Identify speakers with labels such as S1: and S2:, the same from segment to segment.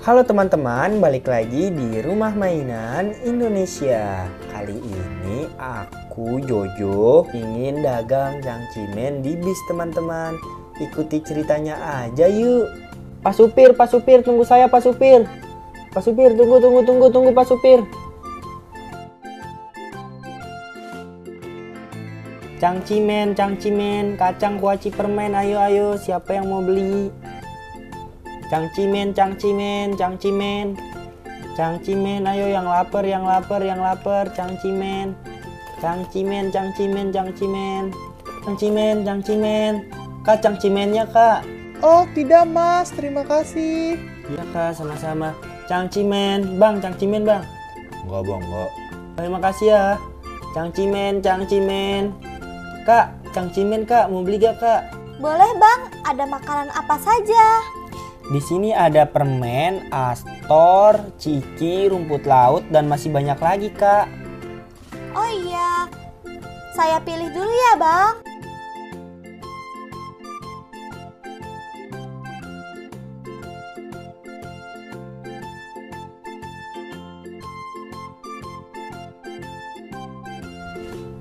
S1: Halo teman-teman, balik lagi di Rumah Mainan Indonesia. Kali ini aku Jojo ingin dagang cangcimen di bis teman-teman. Ikuti ceritanya aja yuk. Pak supir, tunggu saya Pak supir. Pak supir, tunggu Pak supir. Cangcimen, kacang kuaci permen, ayo, siapa yang mau beli? Cangcimen, ayo yang lapar, cangcimen. Kak, cangcimennya kak.
S2: Oh tidak mas, terima kasih.
S1: Iya kak, sama-sama. Cangcimen bang.
S2: Enggak bang, enggak.
S1: Terima kasih ya. Cangcimen. Kak, cangcimen kak, mau beli gak kak?
S3: Boleh bang, ada makanan apa saja?
S1: Di sini ada permen, astor, ciki, rumput laut, dan masih banyak lagi kak.
S3: Oh iya, saya pilih dulu ya bang.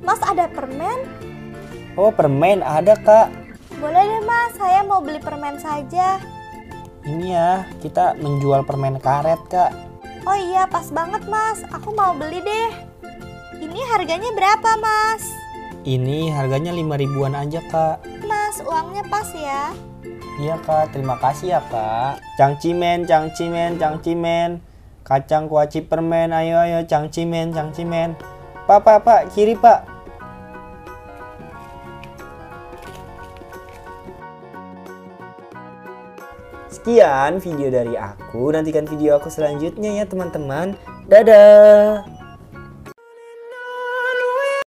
S3: Mas ada permen?
S1: Oh permen ada kak.
S3: Boleh deh mas, saya mau beli permen saja.
S1: Ini ya, kita menjual permen karet kak.
S3: Oh iya, pas banget mas, aku mau beli deh. Ini harganya berapa mas?
S1: Ini harganya 5.000-an aja kak.
S3: Mas, uangnya pas ya.
S1: Iya kak, terima kasih ya kak. Cangcimen. Kacang kuaci permen, ayo cangcimen. Pak, kiri pak. Sekian video dari aku, nantikan video aku selanjutnya ya teman-teman. Dadah.